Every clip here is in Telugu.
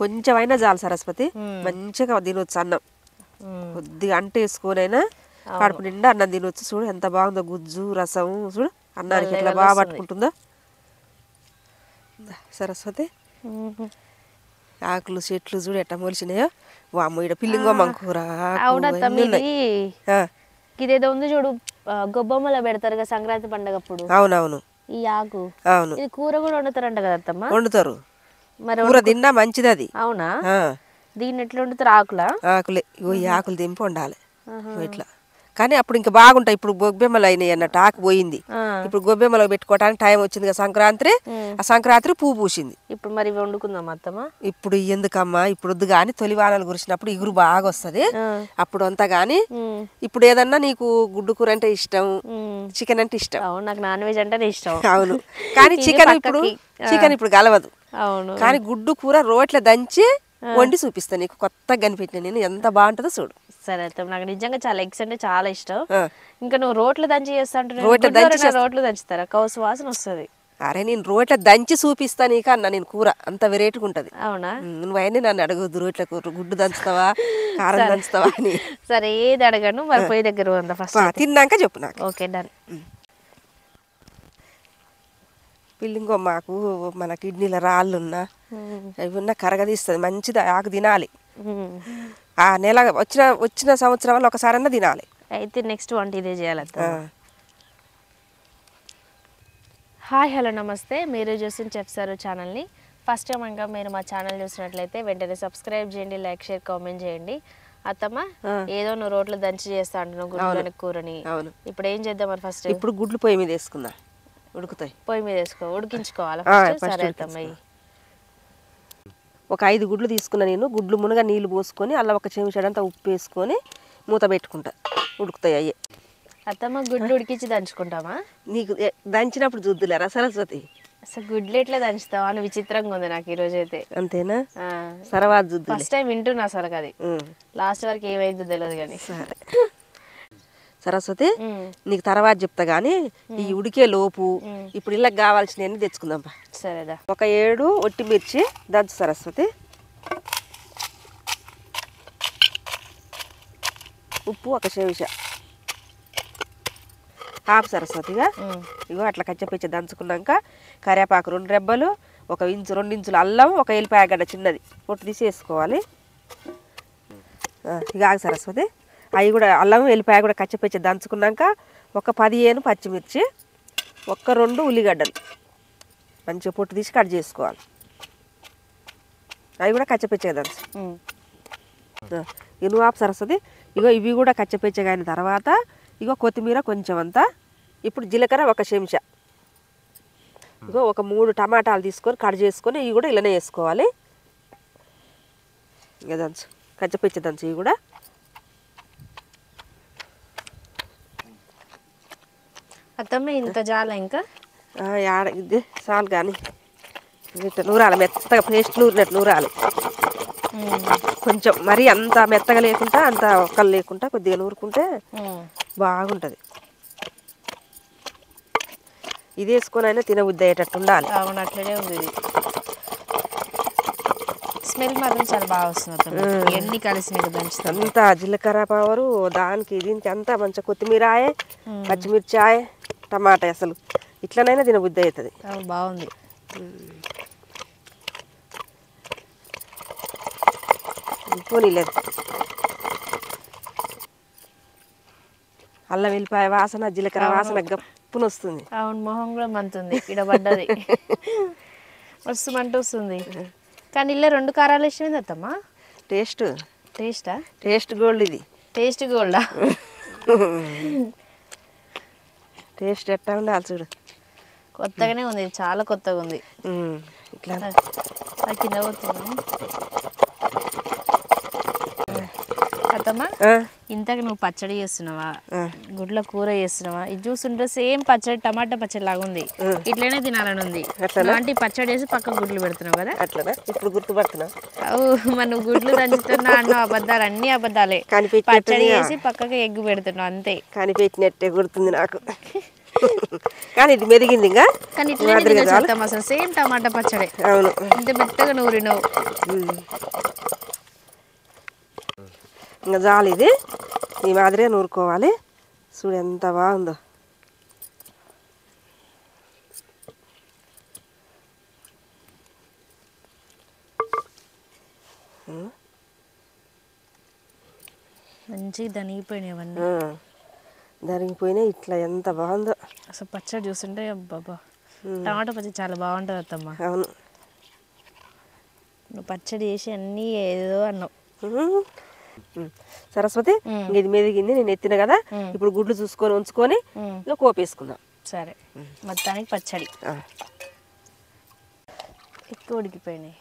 కొంచెమైనా చాలు సరస్వతి, మంచిగా తినొచ్చు అన్నం. కొద్దిగా అంటే వేసుకొనైనా కడుపు నిండా అన్నం తినొచ్చు. చూడు ఎంత బాగుందో, గుజ్జు రసం చూడు అన్నానికి ఎట్లా బాగా పట్టుకుంటుందో సరస్వతి. ఆకులు చెట్లు చూడు ఎట్లా మొలిచినాయో. వామ్మ ఈడ పిల్లింగోమ్మ కూర ఇదేదో ఉంది చూడు, గొబ్బమ్మలో పెడతారు కదా సంక్రాంతి పండగప్పుడు. అవునవును, ఈ ఆకు. అవును, ఇది కూర కూడా వండుతారంట కదా అత్తమ్మ. వండుతారు, మరి కూర తిన్నా మంచిది అది. అవునా? దీన్ని ఎట్లా వండుతారు? ఆకులా? ఆకులే, ఈ ఆకులు దింపి వండాలి ఇట్లా. కానీ అప్పుడు ఇంకా బాగుంటాయి. ఇప్పుడు గొబ్బెమ్మలు అయినాయి అన్నట్టు, ఆకు పోయింది. ఇప్పుడు గొబ్బెమ్మలో పెట్టుకోవడానికి టైం వచ్చింది కదా సంక్రాంతి. ఆ సంక్రాంతి పువ్వు పూసింది. ఇప్పుడు మరి వండుకుందాం అత్తమ్మ. ఇప్పుడు ఎందుకమ్మా, ఇప్పుడు వద్దు కానీ తొలి వానలు కురిసినప్పుడు ఇగురు బాగా వస్తుంది అప్పుడు అంతా. కానీ ఇప్పుడు ఏదన్నా నీకు గుడ్డు కూర అంటే ఇష్టం, చికెన్ అంటే ఇష్టం. నాకు నాన్ వెజ్ అంటే ఇష్టం. అవును, కానీ చికెన్ ఇప్పుడు కలవదు. అవును, కానీ గుడ్డు కూర రోట్ల దంచి వండి చూపిస్తా నీకు. కొత్తగా కనిపెట్టిన నేను, ఎంత బాగుంటుందో చూడు. సరే అత్తమ్మ, నాకు నిజంగా చాలా ఎగ్స్ అంటే చాలా ఇష్టం. ఇంకా నువ్వు రోట్లు దంచి చేస్తా అంటే రోట్లు దంచుతారా? కౌసు వాసన వస్తుంది. అరే నేను రోట్ల దంచి చూపిస్తా నీకు అన్న. నేను కూర అంత వెరైటీగా ఉంటది. అవునా? నువ్వు అయినా నన్ను అడగద్దు రోట్ల కూర గుడ్డు దంచుతావా కారం దంచుతావా అని. సరే ఏది అడగను, మరి పోయి దగ్గర ఫస్ట్ తిన్నాక చెప్పు నాకు. Okay done. పిల్లింగో మాకు మన కిడ్నీల రాళ్ళున్నా అవి ఉన్నా కరగదీస్తుంది. మంచిది, ఆకు తినాలి. ఆ నెల వచ్చిన సంవత్సరం వల్ల ఒకసారన్నా తినాలి. అయితే నెక్స్ట్ వంట ఇదే చేయాలి. హాయ్ హలో నమస్తే, మీరు చూసిన చెఫ్ సారు ఛానల్ని ఫస్ట్ టైం ఇంకా మీరు మా ఛానల్ చూసినట్లయితే వెంటనే సబ్స్క్రైబ్ చేయండి, లైక్ షేర్ కామెంట్ చేయండి. అత్తమ్మ ఏదో నువ్వు రోడ్లు దంచి చేస్తా అంటున్నావు గుడ్లు కూరని. అవును, ఇప్పుడు ఏం చేద్దాం మరి? ఫస్ట్ ఇప్పుడు గుడ్లు పొయ్యి మీద వేసుకుందా, ఉడుకుతాయి. పొయ్యి మీద ఉడికించుకోవాలి. సరే అత్తమ్మ, ఒక 5 గుడ్లు తీసుకున్నా నేను. గుడ్లు మునగ నీళ్ళు పోసుకొని అలా ఒక చెంచాడంతా ఉప్పు వేసుకొని మూత పెట్టుకుంటా, ఉడుకుతాయి అయ్యే. అత్తమ్మ గుడ్లు ఉడికించి దంచుకుంటామా? నీకు దంచినప్పుడు చూద్దులేరా సరస్వతి. అసలు గుడ్లు ఎట్లా దంచుతావా అని విచిత్రంగా ఉంది నాకు ఈరోజు అయితే. అంతేనా? తర్వాత చూద్దు. ఫస్ట్ టైం వింటున్నా అసలు. అది లాస్ట్ వరకు ఏమైందో తెలియదు కానీ. సరే సరస్వతి, నీకు తర్వాత చెప్తా గానీ ఈ ఉడికే లోపు ఇప్పుడు ఇళ్ళకి కావాల్సినవన్నీ తెచ్చుకుందాం. సరేదా. ఒక 7 ఒట్టి మిర్చి దంచు సరస్వతి. ఉప్పు ఒక చెంచా ఆపు సరస్వతిగా. ఇగో అట్లా కచ్చపిచ్చ దంచుకున్నాక కరివేపాకు 2 రెబ్బలు, 1 ఇంచు 2 ఇంచులు అల్లం, 1 ఎల్లిపాయ గడ్డ చిన్నది పొట్టు తీసి వేసుకోవాలి. ఇక ఆగు సరస్వతి. అవి కూడా అల్లం ఎల్లిపాయ కూడా కచ్చపిచ్చ దంచుకున్నాక ఒక 15 పచ్చిమిర్చి, 1-2 ఉల్లిగడ్డలు మంచిగా పొట్టు తీసి కట్ చేసుకోవాలి. అవి కూడా కచ్చపిచ్చగా దంచు. ఇక నువ్వు ఆపు సరస్వతి. ఇగో ఇవి కూడా కచ్చపిచ్చగా అయిన తర్వాత ఇగో కొత్తిమీర కొంచెం అంతా. ఇప్పుడు జీలకర్ర 1 చెంచా. ఇగో ఒక 3 టమాటాలు తీసుకొని కట్ చేసుకొని ఇవి కూడా ఇలానే వేసుకోవాలి. ఇక దంచు, కచ్చపిచ్చ దంచు. ఇవి కూడా అత్తమ్మ ఇంత చాలా ఇంకా ఇది చాలు. కానీ ఇట్లా నూరాలి, మెత్తగా పేస్ట్ నూరినట్టు నూరాలి. కొంచెం మరి అంత మెత్తగా లేకుండా అంత ఒక్కలు లేకుండా కొద్దిగా నూరుకుంటే బాగుంటుంది. ఇది వేసుకొని అయినా తినబుద్ధి అయ్యేటట్టు ఉండాలి. అవును, అట్లనే ఉంది. ఇది స్మెల్ మాత్రం చాలా బాగా వస్తుంది. ఎన్ని కలిసి అంతా జీలకర్ర పవరు దానికి దీనికి అంతా మంచిగా కొత్తిమీరాయే, పచ్చిమిర్చాయే, టమాటా. అసలు ఇట్లనైనా తినబుద్ధి అవుతుంది. బాగుంది. పోనీలేదు. అల్లం వెల్లిపాయ వాసన, జీలకర్ర వాసన గప్పున వస్తుంది. అవును, మొహం కూడా మంతుంది. ఇక్కడ పడ్డది మస్తు మంట వస్తుంది. కానీ ఇలా 2 కారాలు ఇష్టమైంది అత్తమ్మా. Taste gold. ఇది టేస్ట్ గోల్డా? టేస్ట్ ఎట్లా ఉండాలి చూడు. కొత్తగానే ఉంది, చాలా కొత్తగా ఉంది. ఇట్లా కింద పోతున్నాను. అత్తమ్మా, ఇంతకు నువ్వు పచ్చడి చేస్తున్నావా, గుడ్ల కూర చేస్తున్నావా? ఇది చూస్తుంటే సేమ్ పచ్చడి, టమాటా పచ్చడి లాగా ఉంది. ఇట్లనే తినాలని ఉంది. అంటే పచ్చడి వేసి పక్క గుడ్లు పెడుతున్నావు కదా. అట్లా ఇప్పుడు గుర్తుపడుతున్నావు. మరి నువ్వు గుడ్లు దంచుతున్నా అన్న అబద్ధాలు, అన్ని అబద్ధాలే. పచ్చడి వేసి పక్కకి ఎగ్గు పెడుతున్నావు అంతే. కనిపెట్టినట్టే గుర్తుంది నాకు. కానీ ఇది మెదిగింది ఇంకా కానీ ఇట్లనే తినొచ్చు అత్తమ్మ, అసలు సేమ్ టమాటా పచ్చడి. అవును, ఇంత మెత్తగా నూరినవు. ఇంకా జాలి ఇది ఈ మాదిరిగా నూరుకోవాలి. చూడు ఎంత బాగుందో. మంచిగా దనిగిపోయినాయి అవన్నీ. దరిగిపోయినాయి. ఇట్లా ఎంత బాగుందో అసలు పచ్చడి చూస్తుంటే బాబా, టమాటా పచ్చడి చాలా బాగుంటుంది అత్తమ్మ. అవును, నువ్వు పచ్చడి చేసి అన్నీ ఏదో అన్నావు. సరస్వతి ఇది మెదిగింది, నేను ఎత్తిన కదా. ఇప్పుడు గుడ్లు చూసుకొని ఉంచుకొని ఇంకా కోపేసుకుందాం. సరే, మొత్తానికి పచ్చడి ఎక్కువ ఉడికిపోయినాయి.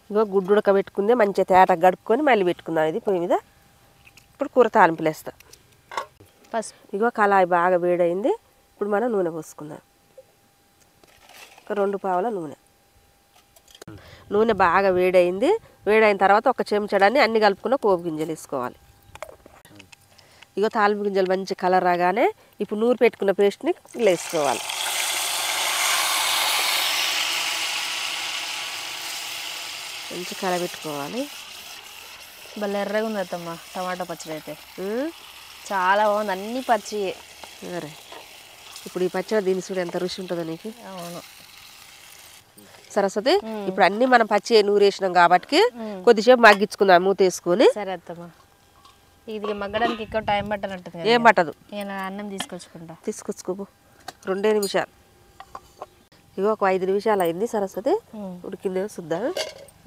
ఇగో గుడ్డు ఉడకబెట్టుకుందే మంచిగా తేట గడుపుకొని మళ్ళీ పెట్టుకుందాం ఇది పొయ్యి మీద. ఇప్పుడు కూర తాలింపులు వేస్తా. పసుపు. ఇగో కళాయి బాగా వేడైంది. ఇప్పుడు మనం నూనె పోసుకుందాం. ఒక 2 పావుల నూనె. నూనె బాగా వేడైంది. వేడైన తర్వాత ఒక చెంచాడాన్ని అన్ని కలుపుకున్న పోపు గింజలు వేసుకోవాలి. ఇగో తాలింపు గింజలు మంచి కలర్ రాగానే ఇప్పుడు నూరు పెట్టుకున్న పేస్ట్ని ఇలా వేసుకోవాలి. మంచి కలబెట్టుకోవాలి. భలే ఎర్రగా ఉంది అత్తమ్మ టమాటా పచ్చడి అయితే. చాలా బాగుంది, అన్ని పచ్చి. సరే, ఇప్పుడు ఈ పచ్చడి దీని చూడు ఎంత రుచి ఉంటుందో నీకు. అవును సరస్వతి, ఇప్పుడు అన్ని మనం పచ్చి నూరేసినాం కాబట్టి కొద్దిసేపు మగ్గించుకుందాం మూత వేసుకొని. సరే అత్తమ్మ, ఇది మగ్గడానికి ఎక్కువ టైం పట్టనట్టుంది. ఏం పట్టదు. నేను అన్నం తీసుకొచ్చుకుంటా. తీసుకొచ్చుకోపు. 2 నిమిషాలు. ఇగో ఒక 5 నిమిషాలు అయింది సరస్వతి. ఉడికిందేమో చూద్దాం.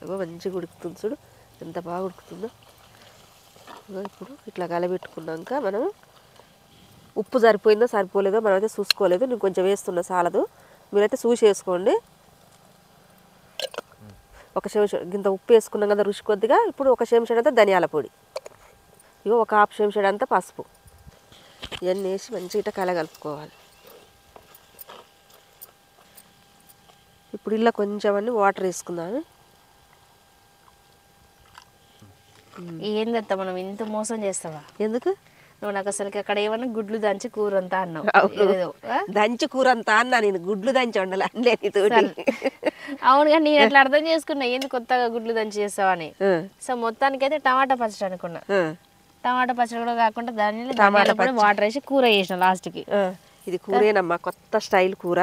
ఇగో మంచిగా ఉడుకుతుంది చూడు, ఎంత బాగా ఉడుకుతుందో. ఇగో ఇప్పుడు ఇట్లా కలబెట్టుకున్నాక మనం ఉప్పు సరిపోయిందో సరిపోలేదో మనమైతే చూసుకోలేదు. నేను కొంచెం వేస్తున్నా, చాలదు. మీరైతే చూసి వేసుకోండి. ఒక చెంచా ఇంత ఉప్పు వేసుకున్నాం కదా రుచి కొద్దిగా. ఇప్పుడు ఒక చెంచాడంతా ధనియాల పొడి. ఇగో ఒక హాఫ్ చెంచాడంతా పసుపు. ఇవన్నీ వేసి మంచిగా ఇట్లా కలగలుపుకోవాలి. ఇప్పుడు ఇలా కొంచెం అన్ని వాటర్ వేసుకుందాము. ఏందత్త మనం ఇంత మోసం చేస్తావా? ఎందుకు? నువ్వు నాకు అసలు అక్కడ ఏమన్నా గుడ్లు దంచి కూర అంతా అన్నావు. దంచి కూర అంతా అన్నా, నేను గుడ్లు దంచి వండలేదు. అవును, కానీ నేను అట్లా అర్థం చేసుకున్నా ఏంది కొత్తగా గుడ్లు దంచి చేస్తావని. సో మొత్తానికి అయితే టమాటా పచ్చడి అనుకున్నా. టమాటా పచ్చడి కూడా కాకుండా దానిలో టమాటా వాటర్ వేసి కూర చేసిన లాస్ట్కి. ఇది కూరేనమ్మా, కొత్త స్టైల్ కూర.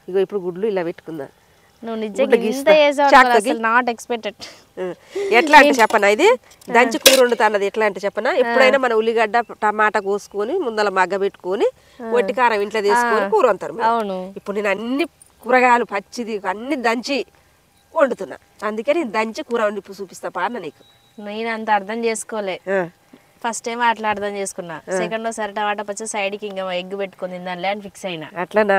ఇగో ఇప్పుడు గుడ్లు ఇలా పెట్టుకుందా. నువ్వు నిజంగా ఇంత చేసావు, నాట్ ఎక్స్పెక్టెడ్. ఎట్లా అంటే చెప్పనా, ఇది దంచి కూర వండుతా అన్నది ఎట్లా అంటే చెప్పనా, ఎప్పుడైనా మన ఉల్లిగడ్డ టమాటా కోసుకొని ముందల మగ్గ పెట్టుకొని ఒట్టి కారం ఇంట్లో తీసుకొని కూర వండుతారు. అవును, ఇప్పుడు నేను అన్ని కూరగాయలు పచ్చిది అన్ని దంచి వండుతున్నా. అందుకే నేను దంచి కూర వండి చూపిస్తా పాన్న నీకు. నేను అంత అర్థం చేసుకోలే. ఫస్ట్ టైం అట్లా అర్థం చేసుకున్నా. సెకండ్ సరే టమాటా పచ్చడి సైడ్కి ఇంకా ఎగ్ పెట్టుకుని దానిలో అని ఫిక్స్ అయినా. అట్లనా?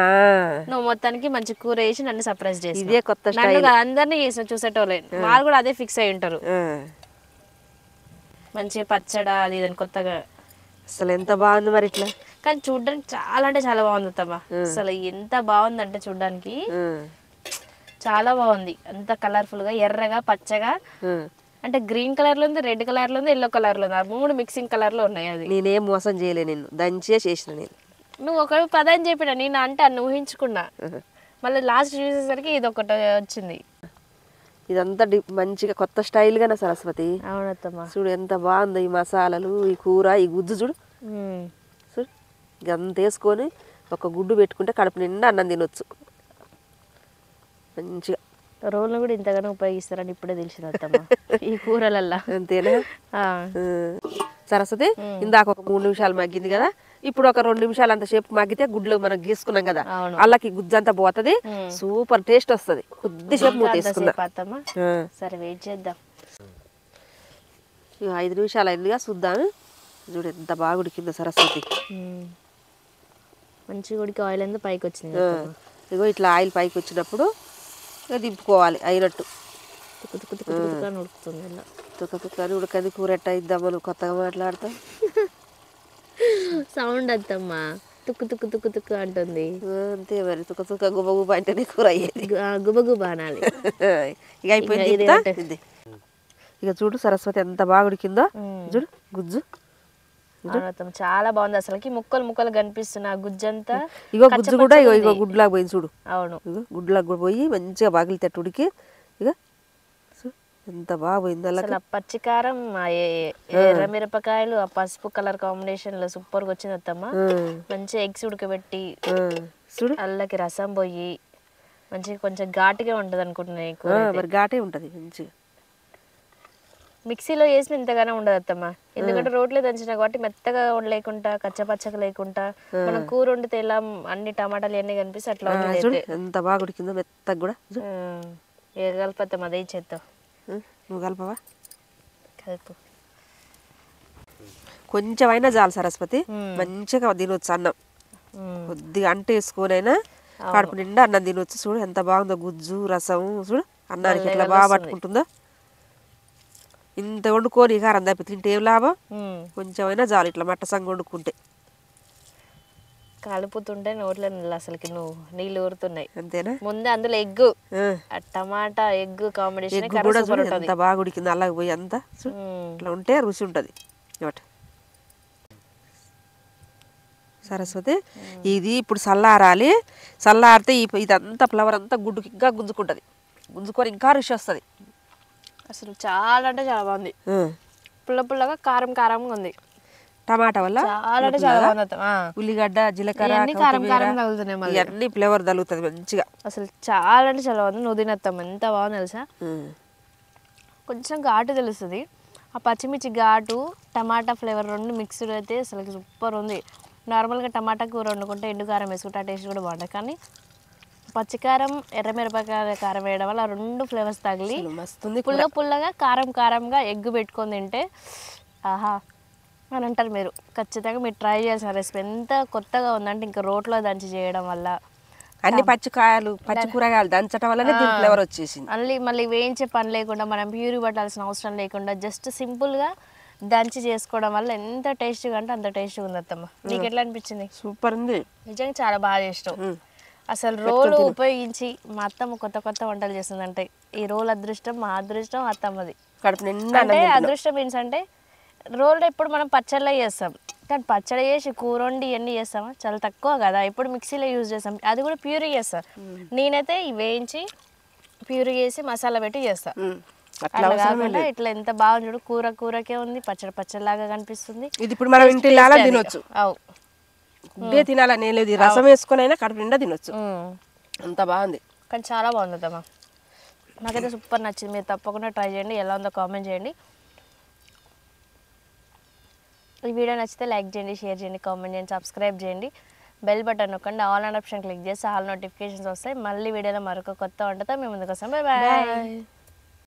నువ్వు మొత్తానికి మంచి కూర వేసి నన్ను సర్ప్రైజ్ చేసి ఇదే కొత్త నన్ను అందరినీ చేసిన చూసేటోళ్ళే, వాళ్ళు కూడా అదే ఫిక్స్ అయి ఉంటారు. మంచిగా పచ్చడా అది ఇదని కొత్తగా. అసలు ఎంత బాగుంది మరి ఇట్లా. కానీ చూడ్డానికి చాలా అంటే చాలా బాగుంది అత్తమ్మ. అసలు ఎంత బాగుందంటే చూడ్డానికి చాలా బాగుంది. అంత కలర్ఫుల్ గా ఎర్రగా పచ్చగా, అంటే గ్రీన్ కలర్ లో ఉంది, రెడ్ కలర్ లో ఉంది, ఎల్లో కలర్ లో ఉంది. ఆ 3 మిక్సింగ్ కలర్ లో ఉన్నాయి. అది నేనేం మోసం చేయలే, నిన్ను దంచే చేసిన. నేను నువ్వు ఒకటి పదని చెప్పిన, నేను అంటే అన్ని ఊహించుకున్నా. మళ్ళీ లాస్ట్ చూసేసరికి ఇది ఒకటి వచ్చింది. ఇదంతా మంచిగా కొత్త స్టైల్ గానే సరస్వతి. అవునత్తమ్మ, చూడు ఎంత బాగుందో. ఈ మసాలాలు, ఈ కూర, ఈ గుజ్జు చూడు. చూడు ఇదంతా వేసుకొని ఒక గుడ్డు పెట్టుకుంటే కడుపు నిండా అన్నం తినొచ్చు మంచిగా. రోల్ను కూడా ఇంతగానో ఉపయోగిస్తారని ఇప్పుడే తెలిసింది అత్తమ్మ ఈ కూరలల్లా. అంతేనా సరస్వతి? ఇందాక ఒక 3 నిమిషాలు మగ్గింది కదా. ఇప్పుడు ఒక 2 నిమిషాలు అంతసేపు మగ్గితే గుడ్లు మనం గీసుకున్నాం కదా, అల్లకి గుజ్జంతా పోతుంది. సూపర్ టేస్ట్ వస్తుంది. కొద్దిసేపు మూత వేసుకుందాం. సరే వెయిట్ చేద్దాం. 5 నిమిషాలు అయిందిగా, చూద్దాం. చూడు ఎంత బాగా ఉడికిందో సరస్వతి. మంచిగా ఉడికి ఆయిల్ అంతా పైకి వచ్చింది. ఇగో ఇట్లా ఆయిల్ పైకి వచ్చినప్పుడు దింపుకోవాలి అయినట్టు. ఉడుకుతుంది ఇలా. తుక్కని ఉడకది కూర ఎట్ట ఇద్దామా, నువ్వు కొత్తగా మాట్లాడతావు. సౌండ్ అత్తమ్మా, తుక్కు తుక్కు తుక్కు తుక్కు అంటుంది. అంతే మరి, తుక్క తుక్క గుబ గుబ అంటేనే కూర అయ్యేది. గుబ గుబ అనాలి. ఇక అయిపోయింది. ఇక చూడు సరస్వతి ఎంత బాగా ఉడికిందో చూడు గుజ్జు అవునత్తమ్మ చాలా బాగుంది అసలుకి ముక్కలు ముక్కలు కనిపిస్తున్న ఆ గుజ్జంతా ఇగో గుజ్జు కూడా ఇగో గుడ్లాగా పోయింది చూడు అవును ఇగో గుడ్లాగా కూడా పోయి మంచిగా బాగిలితట్టు ఉడికి ఇక ఎంత బాగా పోయింది అసలు ఆ పచ్చికారం ఎర్ర మిరపకాయలు ఆ పసుపు కలర్ కాంబినేషన్ లో సూపర్ గా వచ్చింది అత్తమ్మ మంచిగా ఎగ్స్ ఉడకబెట్టి చూడు అల్లకి రసం పోయి మంచిగా కొంచెం ఘాటుగా ఉంటది అనుకుంటున్నాను మరి ఘాటే ఉంటది మంచిగా మిక్సీలో వేసిన ఇంతగానే ఉండదు అత్తమ్మ ఎందుకంటే రోట్లో దంచిన కాబట్టి మెత్తగా లేకుండా కచ్చపచ్చగా లేకుండా మనం కూర వండితే ఎలా అన్ని టమాటాలు అన్ని కనిపిస్తే అట్లా ఉంది ఎంత బాగా ఉడికిందో మెత్తగా కూడా ఏ కలపత్తమ్మ అదే చేద్దాం నువ్వు కలపవా కలుపు కొంచెం అయినా చాలు సరస్వతి మంచిగా తినొచ్చు అన్నం కొద్దిగా అంట వేసుకొనైనా కడుపు నిండా అన్నం తినొచ్చు చూడు ఎంత బాగుందో గుజ్జు రసం చూడు అన్నానికి ఎట్లా బాగా పట్టుకుంటుందో ఇంత వండుకొని కారం తప్పి తింటే ఏం లాభం కొంచెం అయినా చాలు ఇట్లా మట్టసంగా వండుకుంటే కలుపుతుంటే నోట్లో అసలుకి నీళ్ళు ఊరుతున్నాయి అంతేనా ముందు అందులో ఎగ్గు టమాటా ఎగ్ కాంబినేషన్ కూడా ఎంత బాగా ఉడికింది అలాగే పోయి అంతా ఇట్లా ఉంటే రుచి ఉంటుంది సరస్వతి ఇది ఇప్పుడు చల్లారాలి చల్లారితే ఇదంతా ఫ్లవర్ అంతా గుడ్డుకి ఇంకా గుంజుకుంటుంది గుంజుకొని ఇంకా రుచి వస్తుంది అసలు చాలా అంటే చాలా బాగుంది పుల్ల పుల్లగా కారం కారంగా ఉంది టమాటా వల్ల చాలా అంటే చాలా బాగుంది ఉల్లిగడ్డ జీలకర్ర అన్ని ఫ్లేవర్ తగులుతుంది మంచిగా అసలు చాలా అంటే చాలా బాగుంది నువ్వు తినత్తాం ఎంత బాగుంది తెలుసా కొంచెం ఘాటు తెలుస్తుంది ఆ పచ్చిమిర్చి ఘాటు టమాటా ఫ్లేవర్ రెండు మిక్స్డ్ అయితే అసలు సూపర్ ఉంది నార్మల్గా టమాటా కూర వండుకుంటే ఎండు కారం వేసుకుంటే ఆ టేస్ట్ కూడా బాగుంటుంది కానీ పచ్చికారం ఎర్రమిరపకాయ కారం వేయడం వల్ల రెండు ఫ్లేవర్స్ తగిలి పుల్ల పుల్లగా కారం కారంగా ఎగ్ పెట్టుకొని తింటే ఆహా అని అంటారు మీరు ఖచ్చితంగా మీరు ట్రై చేయాల్సిన రెసిపీ ఎంత కొత్తగా ఉందంటే ఇంకా రోట్లో దంచి చేయడం వల్ల అన్ని పచ్చి కూరగాయలు దంచడం వల్లనే దీని ఫ్లేవర్ వచ్చేసింది మళ్ళీ వేయించే పని లేకుండా మనం ప్యూరీ పట్టాల్సిన అవసరం లేకుండా జస్ట్ సింపుల్గా దంచి చేసుకోవడం వల్ల ఎంత టేస్టీగా అంటే అంత టేస్టీగా ఉంది అత్తమ్మ నీకు ఎట్లా అనిపించింది సూపర్ ఉంది నిజంగా చాలా బాగా చేస్తావు అసలు రోలు ఉపయోగించి మా అత్తమ్మ కొత్త కొత్త వంటలు చేస్తుందంటే ఈ రోల్ అదృష్టం మా అదృష్టం అత్తమ్మది కడుపు నిండా అంటే అదృష్టం మీన్స్ అంటే రోల్లో ఇప్పుడు మనం పచ్చళ్ళ చేస్తాం కానీ పచ్చడి చేసి కూర వండి ఇవన్నీ చేస్తామా చాలా తక్కువ కదా ఇప్పుడు మిక్సీలో యూజ్ చేస్తాం అది కూడా ప్యూరీ చేస్తాను నేనైతే వేయించి ప్యూరీ చేసి మసాలా పెట్టి చేస్తాను అట్లా కాకుండా ఇట్లా ఎంత బాగుంది చూడు కూర కూరకే ఉంది పచ్చడి లాగా కనిపిస్తుంది ఇది ఇప్పుడు మనం ఇంటిలో తినొచ్చు గుడ్డే తినాలని లేదు రసం వేసుకొని అయినా కడుపు నిండా తినొచ్చు అంత బాగుంది కానీ చాలా బాగుంది అత్తమ్మ నాకైతే సూపర్ నచ్చింది మీరు తప్పకుండా ట్రై చేయండి ఎలా ఉందో కామెంట్ చేయండి ఈ వీడియో నచ్చితే లైక్ చేయండి షేర్ చేయండి కామెంట్ చేయండి సబ్స్క్రైబ్ చేయండి బెల్ బటన్ నొక్కండి ఆల్ అండ్ ఆప్షన్ క్లిక్ చేస్తే ఆల్ నోటిఫికేషన్స్ వస్తాయి మళ్ళీ వీడియోలో మరొక కొత్త వంటతో మేము ముందుకు వస్తాం బాయ్ బాయ్